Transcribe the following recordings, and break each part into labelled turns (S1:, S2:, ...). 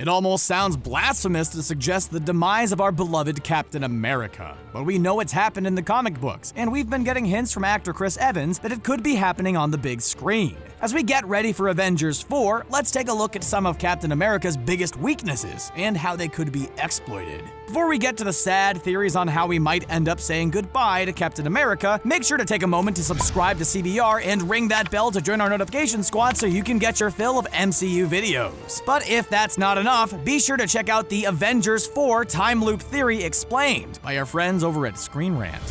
S1: It almost sounds blasphemous to suggest the demise of our beloved Captain America, but we know it's happened in the comic books, and we've been getting hints from actor Chris Evans that it could be happening on the big screen. As we get ready for Avengers 4, let's take a look at some of Captain America's biggest weaknesses and how they could be exploited. Before we get to the sad theories on how we might end up saying goodbye to Captain America, make sure to take a moment to subscribe to CBR and ring that bell to join our notification squad so you can get your fill of MCU videos. But if that's not enough, be sure to check out the Avengers 4 Time Loop Theory Explained by our friends over at ScreenRant.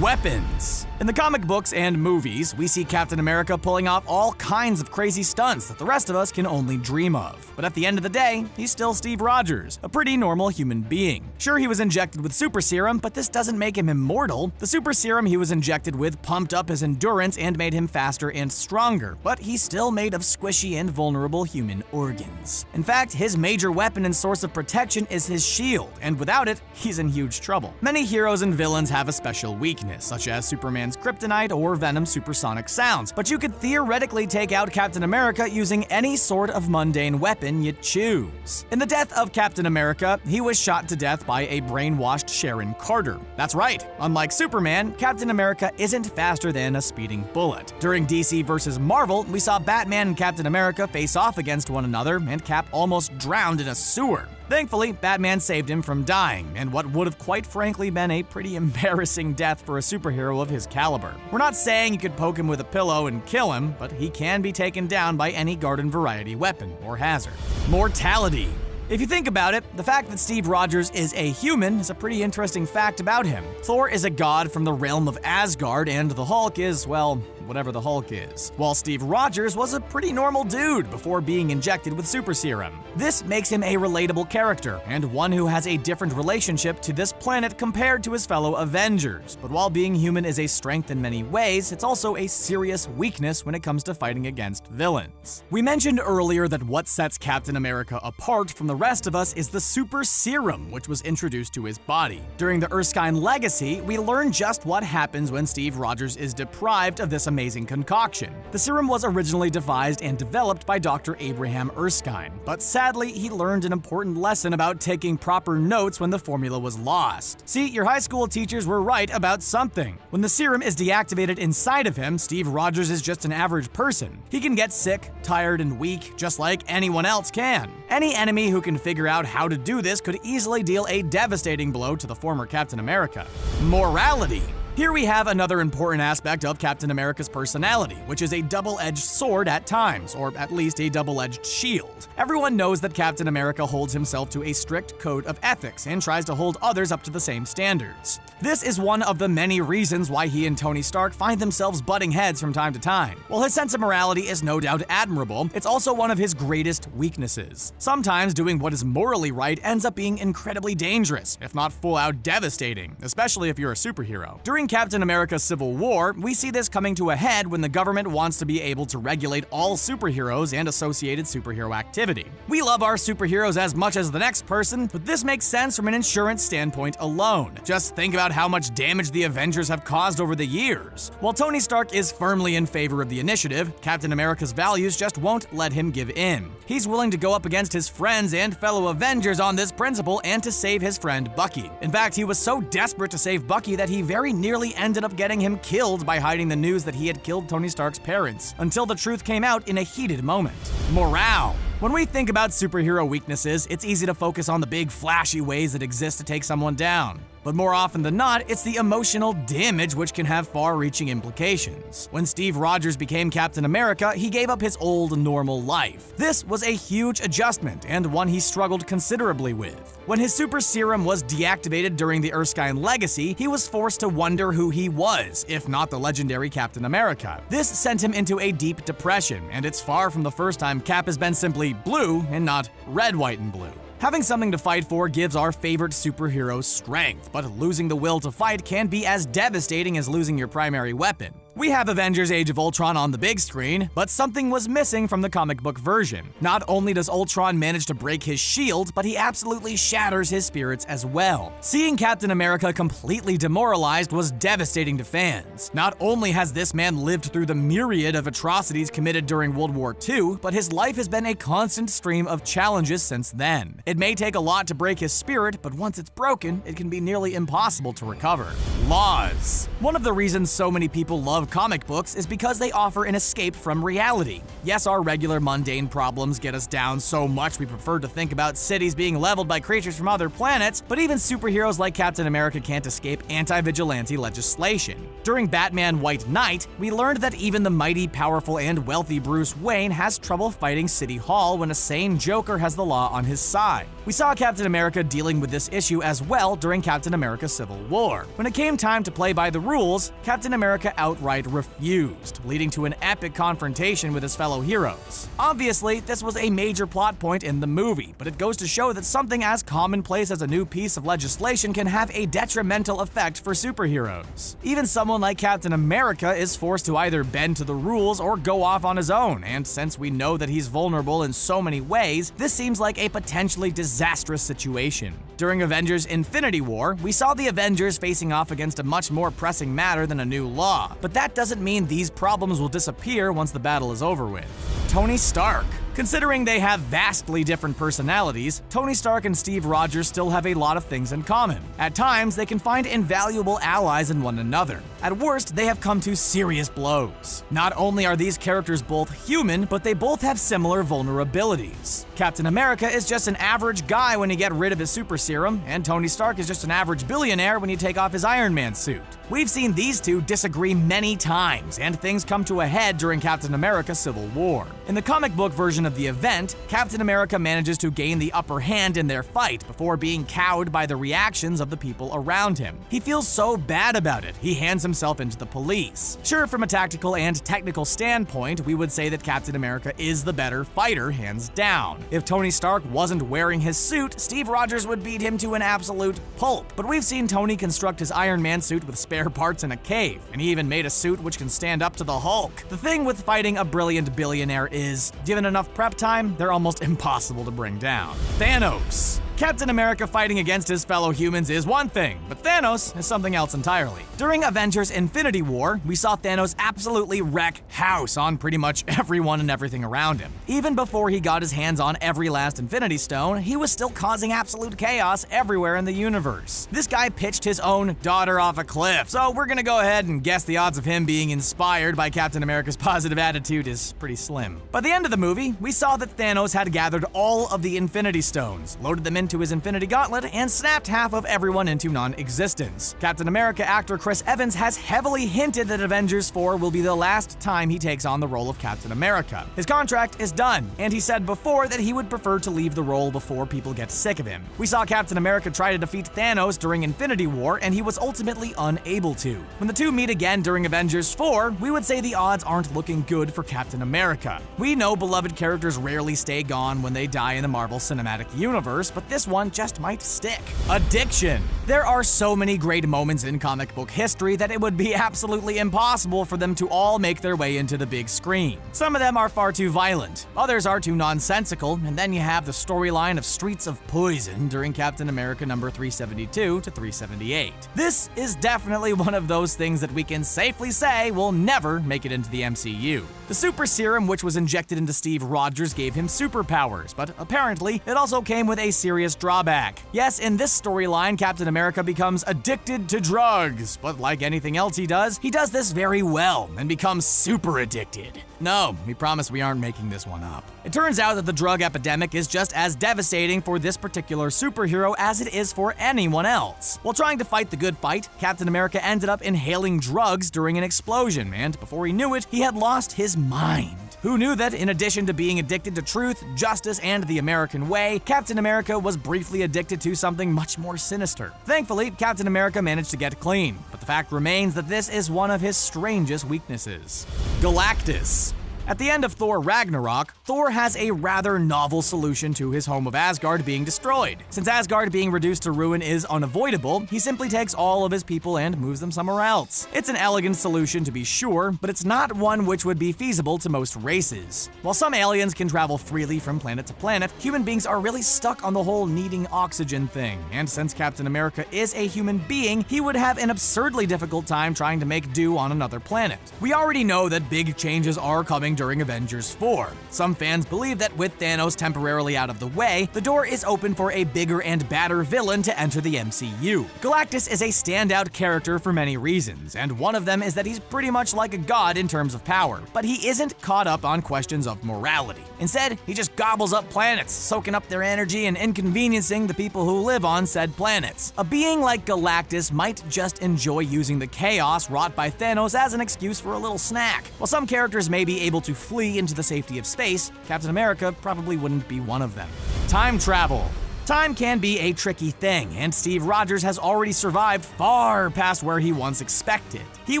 S1: Weapons. In the comic books and movies, we see Captain America pulling off all kinds of crazy stunts that the rest of us can only dream of. But at the end of the day, he's still Steve Rogers, a pretty normal human being. Sure, he was injected with super serum, but this doesn't make him immortal. The super serum he was injected with pumped up his endurance and made him faster and stronger, but he's still made of squishy and vulnerable human organs. In fact, his major weapon and source of protection is his shield, and without it, he's in huge trouble. Many heroes and villains have a special weakness, such as Superman's kryptonite or Venom's supersonic sounds, but you could theoretically take out Captain America using any sort of mundane weapon you choose. In the death of Captain America, he was shot to death by a brainwashed Sharon Carter. That's right, unlike Superman, Captain America isn't faster than a speeding bullet. During DC vs. Marvel, we saw Batman and Captain America face off against one another, and Cap almost drowned in a sewer. Thankfully, Batman saved him from dying, and what would have quite frankly been a pretty embarrassing death for a superhero of his caliber. We're not saying you could poke him with a pillow and kill him, but he can be taken down by any garden variety weapon or hazard. Mortality. If you think about it, the fact that Steve Rogers is a human is a pretty interesting fact about him. Thor is a god from the realm of Asgard, and the Hulk is, well, whatever the Hulk is. While Steve Rogers was a pretty normal dude before being injected with super serum. This makes him a relatable character, and one who has a different relationship to this planet compared to his fellow Avengers. But while being human is a strength in many ways, it's also a serious weakness when it comes to fighting against villains. We mentioned earlier that what sets Captain America apart from the rest of us is the super serum, which was introduced to his body. During the Erskine Legacy, we learn just what happens when Steve Rogers is deprived of this amazing concoction. The serum was originally devised and developed by Dr. Abraham Erskine, but sadly, he learned an important lesson about taking proper notes when the formula was lost. See, your high school teachers were right about something. When the serum is deactivated inside of him, Steve Rogers is just an average person. He can get sick, tired, and weak, just like anyone else can. Any enemy who can figure out how to do this could easily deal a devastating blow to the former Captain America. Morality. Here we have another important aspect of Captain America's personality, which is a double-edged sword at times, or at least a double-edged shield. Everyone knows that Captain America holds himself to a strict code of ethics and tries to hold others up to the same standards. This is one of the many reasons why he and Tony Stark find themselves butting heads from time to time. While his sense of morality is no doubt admirable, it's also one of his greatest weaknesses. Sometimes doing what is morally right ends up being incredibly dangerous, if not full-out devastating, especially if you're a superhero. During Captain America's Civil War, we see this coming to a head when the government wants to be able to regulate all superheroes and associated superhero activity. We love our superheroes as much as the next person, but this makes sense from an insurance standpoint alone. Just think about how much damage the Avengers have caused over the years. While Tony Stark is firmly in favor of the initiative, Captain America's values just won't let him give in. He's willing to go up against his friends and fellow Avengers on this principle and to save his friend Bucky. In fact, he was so desperate to save Bucky that he very nearly ended up getting him killed by hiding the news that he had killed Tony Stark's parents, until the truth came out in a heated moment. Morale. When we think about superhero weaknesses, it's easy to focus on the big flashy ways that exist to take someone down. But more often than not, it's the emotional damage which can have far-reaching implications. When Steve Rogers became Captain America, he gave up his old normal life. This was a huge adjustment, and one he struggled considerably with. When his super serum was deactivated during the Erskine Legacy, he was forced to wonder who he was, if not the legendary Captain America. This sent him into a deep depression, and it's far from the first time Cap has been simply blue and not red, white, and blue. Having something to fight for gives our favorite superheroes strength, but losing the will to fight can be as devastating as losing your primary weapon. We have Avengers Age of Ultron on the big screen, but something was missing from the comic book version. Not only does Ultron manage to break his shield, but he absolutely shatters his spirits as well. Seeing Captain America completely demoralized was devastating to fans. Not only has this man lived through the myriad of atrocities committed during World War II, but his life has been a constant stream of challenges since then. It may take a lot to break his spirit, but once it's broken, it can be nearly impossible to recover. Laws. One of the reasons so many people love comic books is because they offer an escape from reality. Yes, our regular mundane problems get us down so much we prefer to think about cities being leveled by creatures from other planets, but even superheroes like Captain America can't escape anti-vigilante legislation. During Batman White Knight, we learned that even the mighty, powerful, and wealthy Bruce Wayne has trouble fighting City Hall when a sane Joker has the law on his side. We saw Captain America dealing with this issue as well during Captain America Civil War. When it came time to play by the rules, Captain America outright refused, leading to an epic confrontation with his fellow heroes. Obviously, this was a major plot point in the movie, but it goes to show that something as commonplace as a new piece of legislation can have a detrimental effect for superheroes. Even someone like Captain America is forced to either bend to the rules or go off on his own, and since we know that he's vulnerable in so many ways, this seems like a potentially disastrous situation. During Avengers Infinity War, we saw the Avengers facing off against a much more pressing matter than a new law, but that doesn't mean these problems will disappear once the battle is over with. Tony Stark. Considering they have vastly different personalities, Tony Stark and Steve Rogers still have a lot of things in common. At times, they can find invaluable allies in one another. At worst, they have come to serious blows. Not only are these characters both human, but they both have similar vulnerabilities. Captain America is just an average guy when you get rid of his super serum, and Tony Stark is just an average billionaire when you take off his Iron Man suit. We've seen these two disagree many times, and things come to a head during Captain America Civil War. In the comic book version of the event, Captain America manages to gain the upper hand in their fight before being cowed by the reactions of the people around him. He feels so bad about it, he hands himself into the police. Sure, from a tactical and technical standpoint, we would say that Captain America is the better fighter, hands down. If Tony Stark wasn't wearing his suit, Steve Rogers would beat him to an absolute pulp. But we've seen Tony construct his Iron Man suit with spare parts in a cave, and he even made a suit which can stand up to the Hulk. The thing with fighting a brilliant billionaire is, given enough prep time, they're almost impossible to bring down. Thanos. Captain America fighting against his fellow humans is one thing, but Thanos is something else entirely. During Avengers Infinity War, we saw Thanos absolutely wreck house on pretty much everyone and everything around him. Even before he got his hands on every last Infinity Stone, he was still causing absolute chaos everywhere in the universe. This guy pitched his own daughter off a cliff, so we're gonna go ahead and guess the odds of him being inspired by Captain America's positive attitude is pretty slim. By the end of the movie, we saw that Thanos had gathered all of the Infinity Stones, loaded them into his Infinity Gauntlet, and snapped half of everyone into non-existence. Captain America actor Chris Evans has heavily hinted that Avengers 4 will be the last time he takes on the role of Captain America. His contract is done, and he said before that he would prefer to leave the role before people get sick of him. We saw Captain America try to defeat Thanos during Infinity War, and he was ultimately unable to. When the two meet again during Avengers 4, we would say the odds aren't looking good for Captain America. We know beloved characters rarely stay gone when they die in the Marvel Cinematic Universe, but this one just might stick. Addiction. There are so many great moments in comic book history that it would be absolutely impossible for them to all make their way into the big screen. Some of them are far too violent, others are too nonsensical, and then you have the storyline of Streets of Poison during Captain America number 372 to 378. This is definitely one of those things that we can safely say will never make it into the MCU. The super serum which was injected into Steve Rogers gave him superpowers, but apparently it also came with a serious drawback. Yes, in this storyline, Captain America becomes addicted to drugs, but like anything else he does this very well and becomes super addicted. No, we promise we aren't making this one up. It turns out that the drug epidemic is just as devastating for this particular superhero as it is for anyone else. While trying to fight the good fight, Captain America ended up inhaling drugs during an explosion, and before he knew it, he had lost his mind. Who knew that in addition to being addicted to truth, justice, and the American way, Captain America was briefly addicted to something much more sinister? Thankfully, Captain America managed to get clean, but the fact remains that this is one of his strangest weaknesses. Galactus. At the end of Thor Ragnarok, Thor has a rather novel solution to his home of Asgard being destroyed. Since Asgard being reduced to ruin is unavoidable, he simply takes all of his people and moves them somewhere else. It's an elegant solution to be sure, but it's not one which would be feasible to most races. While some aliens can travel freely from planet to planet, human beings are really stuck on the whole needing oxygen thing, and since Captain America is a human being, he would have an absurdly difficult time trying to make do on another planet. We already know that big changes are coming during Avengers 4. Some fans believe that with Thanos temporarily out of the way, the door is open for a bigger and badder villain to enter the MCU. Galactus is a standout character for many reasons, and one of them is that he's pretty much like a god in terms of power, but he isn't caught up on questions of morality. Instead, he just gobbles up planets, soaking up their energy and inconveniencing the people who live on said planets. A being like Galactus might just enjoy using the chaos wrought by Thanos as an excuse for a little snack. While some characters may be able to flee into the safety of space, Captain America probably wouldn't be one of them. Time travel. Time can be a tricky thing, and Steve Rogers has already survived far past where he once expected. He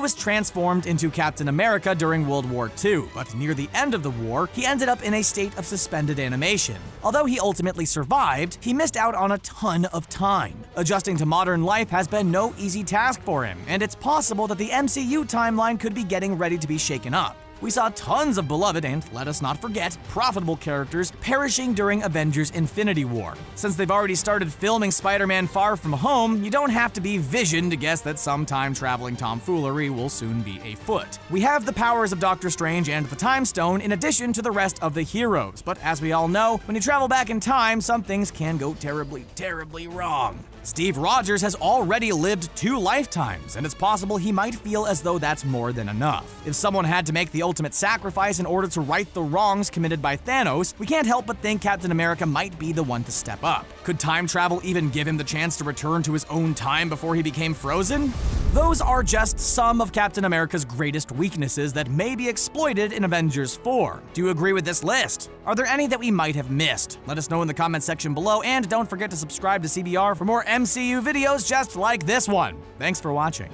S1: was transformed into Captain America during World War II, but near the end of the war, he ended up in a state of suspended animation. Although he ultimately survived, he missed out on a ton of time. Adjusting to modern life has been no easy task for him, and it's possible that the MCU timeline could be getting ready to be shaken up. We saw tons of beloved and, let us not forget, profitable characters perishing during Avengers Infinity War. Since they've already started filming Spider-Man Far From Home, you don't have to be Vision to guess that some time-traveling tomfoolery will soon be afoot. We have the powers of Doctor Strange and the Time Stone in addition to the rest of the heroes, but as we all know, when you travel back in time, some things can go terribly, terribly wrong. Steve Rogers has already lived 2 lifetimes, and it's possible he might feel as though that's more than enough. If someone had to make the ultimate sacrifice in order to right the wrongs committed by Thanos, we can't help but think Captain America might be the one to step up. Could time travel even give him the chance to return to his own time before he became frozen? Those are just some of Captain America's greatest weaknesses that may be exploited in Avengers 4. Do you agree with this list? Are there any that we might have missed? Let us know in the comments section below, and don't forget to subscribe to CBR for more MCU videos just like this one. Thanks for watching.